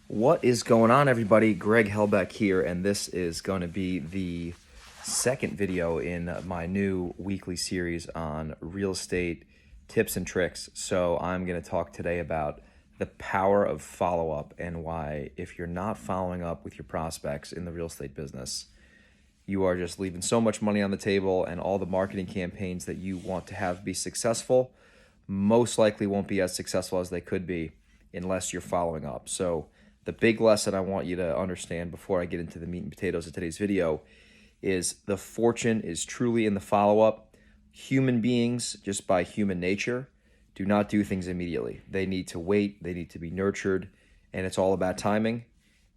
What is going on, everybody? Greg Helbeck here, and this is going to be the second video in my new weekly series on real estate tips and tricks. So I'm going to talk today about the power of follow-up and why, if you're not following up with your prospects in the real estate business, you are just leaving so much money on the table, and all the marketing campaigns that you want to have be successful most likely won't be as successful as they could be unless you're following up. So the big lesson I want you to understand before I get into the meat and potatoes of today's video is the fortune is truly in the follow-up. Human beings, just by human nature, do not do things immediately. They need to wait, they need to be nurtured, and it's all about timing.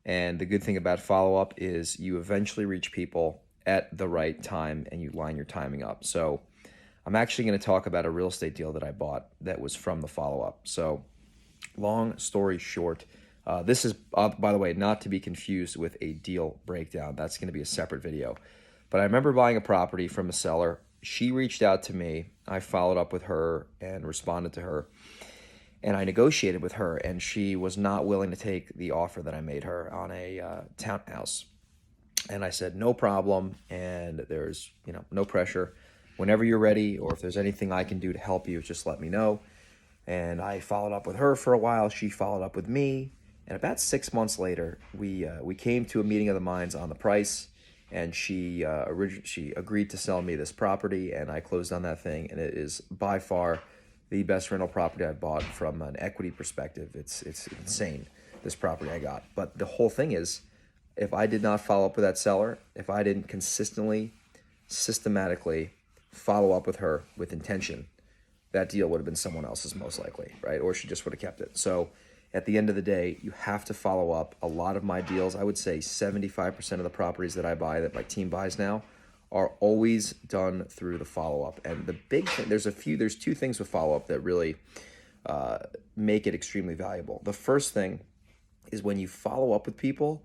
And the good thing about follow-up is you eventually reach people at the right time and you line your timing up. So I'm actually going to talk about a real estate deal that I bought that was from the follow-up. So long story short, this is, by the way, not to be confused with a deal breakdown. That's going to be a separate video. But I remember buying a property from a seller. She reached out to me. I followed up with her and responded to her. And I negotiated with her, and she was not willing to take the offer that I made her on a townhouse. And I said, no problem, and there's no pressure. Whenever you're ready, or if there's anything I can do to help you, just let me know. And I followed up with her for a while. She followed up with me. And about 6 months later, we came to a meeting of the minds on the price, and she agreed to sell me this property, and I closed on that thing. And it is by far the best rental property I've bought from an equity perspective. It's insane, this property I got. But the whole thing is, if I did not follow up with that seller, if I didn't consistently, systematically follow up with her with intention, that deal would have been someone else's most likely, right? Or she just would have kept it. So at the end of the day, you have to follow up. A lot of my deals, I would say 75% of the properties that I buy, that my team buys now, are always done through the follow-up. And the big thing, there's two things with follow-up that really make it extremely valuable. The first thing is when you follow up with people,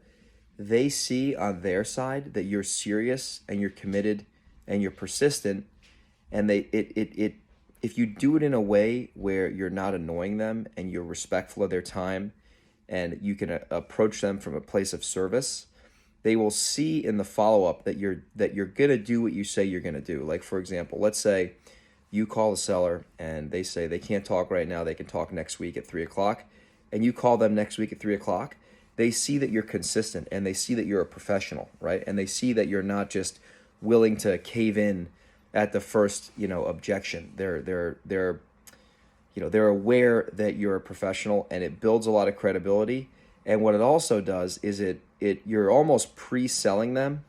they see on their side that you're serious and you're committed and you're persistent, and if you do it in a way where you're not annoying them and you're respectful of their time and you can approach them from a place of service, they will see in the follow-up that you're going to do what you say you're going to do. Like, for example, let's say you call the seller and they say they can't talk right now, they can talk next week at 3 o'clock, and you call them next week at 3 o'clock. They see that you're consistent and they see that you're a professional, right? And they see that you're not just willing to cave in at the first, objection. They're aware that you're a professional, and it builds a lot of credibility. And what it also does is you're almost pre-selling them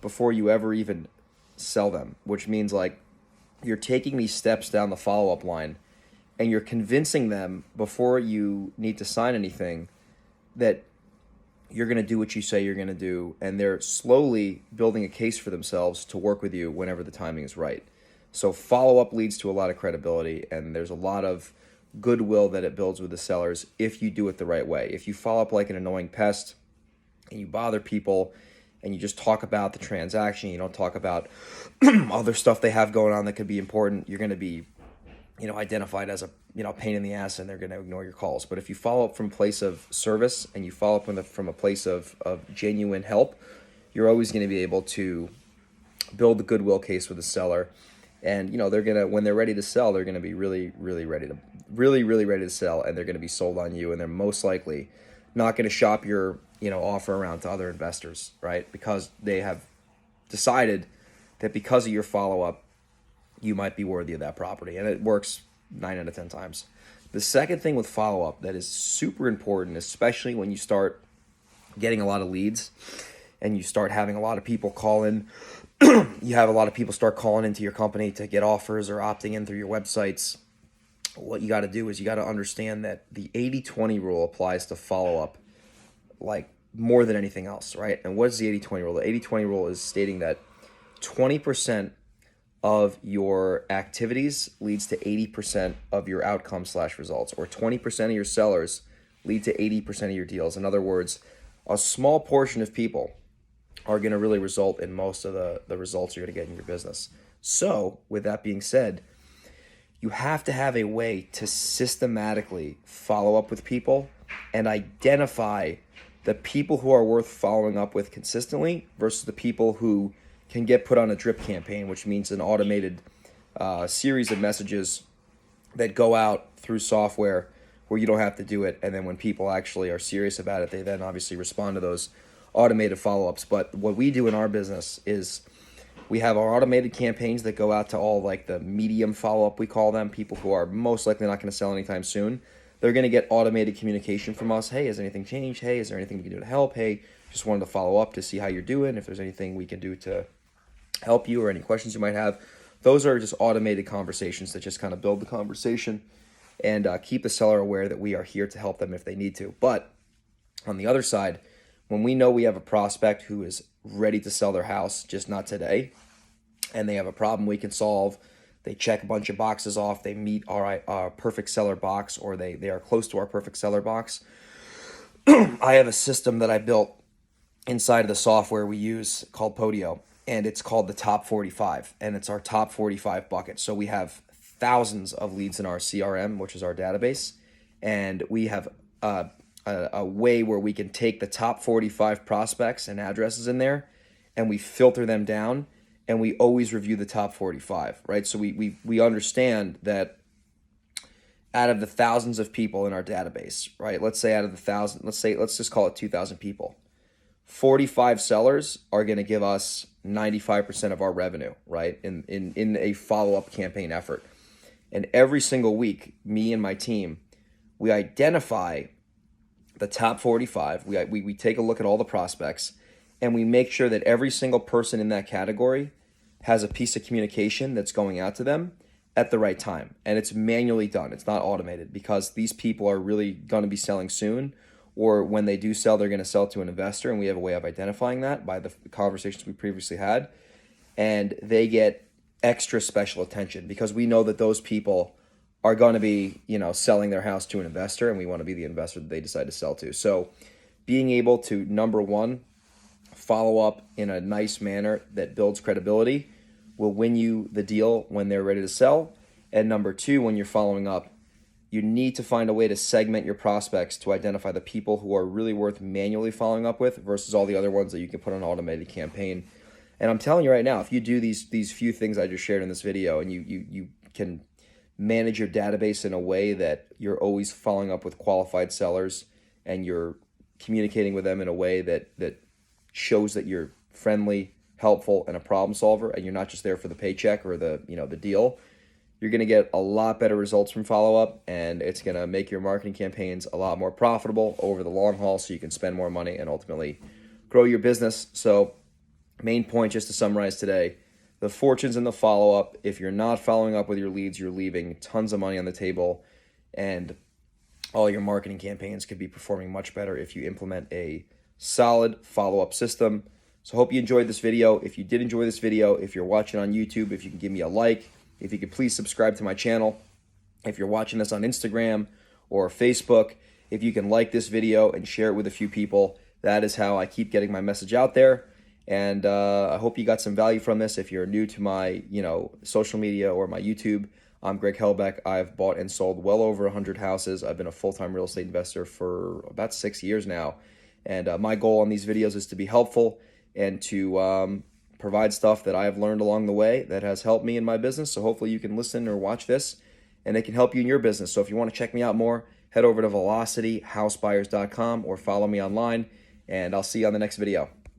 before you ever even sell them, which means like you're taking these steps down the follow-up line and you're convincing them before you need to sign anything that you're going to do what you say you're going to do, and they're slowly building a case for themselves to work with you whenever the timing is right. So follow-up leads to a lot of credibility, and there's a lot of goodwill that it builds with the sellers if you do it the right way. If you follow up like an annoying pest and you bother people and you just talk about the transaction, you don't talk about other stuff they have going on that could be important, you're going to be identified as a pain in the ass, and they're going to ignore your calls. But if you follow up from a place of service and you follow up from a place of genuine help, you're always going to be able to build the goodwill case with the seller. And they're gonna, when they're ready to sell, they're gonna be really ready to sell, and they're gonna be sold on you, and they're most likely not gonna shop your offer around to other investors, right? Because they have decided that because of your follow up, you might be worthy of that property, and it works 9 out of 10 times. The second thing with follow up that is super important, especially when you start getting a lot of leads and you start having a lot of people call in. You have a lot of people start calling into your company to get offers or opting in through your websites. What you got to do is you got to understand that the 80-20 rule applies to follow-up like more than anything else, right? And what is the 80-20 rule? The 80-20 rule is stating that 20% of your activities leads to 80% of your outcome/results, or 20% of your sellers lead to 80% of your deals. In other words, a small portion of people are going to really result in most of the results you're going to get in your business. So with that being said, you have to have a way to systematically follow up with people and identify the people who are worth following up with consistently versus the people who can get put on a drip campaign, which means an automated series of messages that go out through software where you don't have to do it. And then when people actually are serious about it, they then obviously respond to those automated follow-ups. But what we do in our business is we have our automated campaigns that go out to all like the medium follow-up, we call them, people who are most likely not going to sell anytime soon. They're going to get automated communication from us. Hey, has anything changed? Hey, is there anything we can do to help? Hey, just wanted to follow up to see how you're doing, if there's anything we can do to help you or any questions you might have. Those are just automated conversations that just kind of build the conversation and keep the seller aware that we are here to help them if they need to. But on the other side, when we know we have a prospect who is ready to sell their house, just not today, and they have a problem we can solve, they check a bunch of boxes off, they meet our perfect seller box, or they are close to our perfect seller box, I have a system that I built inside of the software we use called Podio, and it's called the Top 45, and it's our top 45 bucket. So we have thousands of leads in our CRM, which is our database, and we have a way where we can take the top 45 prospects and addresses in there, and we filter them down, and we always review the top 45, right? So we understand that out of the thousands of people in our database, right? Let's say out of the thousand, let's just call it 2,000 people. 45 sellers are going to give us 95% of our revenue, right? In a follow-up campaign effort. And every single week, me and my team, we identify the top 45. We take a look at all the prospects, and we make sure that every single person in that category has a piece of communication that's going out to them at the right time. And it's manually done. It's not automated, because these people are really going to be selling soon, or when they do sell, they're going to sell to an investor, and we have a way of identifying that by the conversations we previously had. And they get extra special attention because we know that those people are going to be, selling their house to an investor, and we want to be the investor that they decide to sell to. So being able to, number one, follow up in a nice manner that builds credibility will win you the deal when they're ready to sell. And number two, when you're following up, you need to find a way to segment your prospects to identify the people who are really worth manually following up with versus all the other ones that you can put on an automated campaign. And I'm telling you right now, if you do these few things I just shared in this video, and you can manage your database in a way that you're always following up with qualified sellers, and you're communicating with them in a way that shows that you're friendly, helpful, and a problem solver, and you're not just there for the paycheck or the deal, you're going to get a lot better results from follow-up, and it's going to make your marketing campaigns a lot more profitable over the long haul, so you can spend more money and ultimately grow your business. So main point, just to summarize today, the fortune's in the follow-up. If you're not following up with your leads, you're leaving tons of money on the table, and all your marketing campaigns could be performing much better if you implement a solid follow-up system. So hope you enjoyed this video. If you did enjoy this video, if you're watching on YouTube, if you can give me a like, if you could please subscribe to my channel. If you're watching this on Instagram or Facebook, if you can like this video and share it with a few people, that is how I keep getting my message out there. And I hope you got some value from this. If you're new to my, social media or my YouTube, I'm Greg Helbeck. I've bought and sold well over 100 houses. I've been a full-time real estate investor for about 6 years now. And my goal on these videos is to be helpful and to provide stuff that I've learned along the way that has helped me in my business. So hopefully you can listen or watch this, and it can help you in your business. So if you want to check me out more, head over to velocityhousebuyers.com or follow me online, and I'll see you on the next video.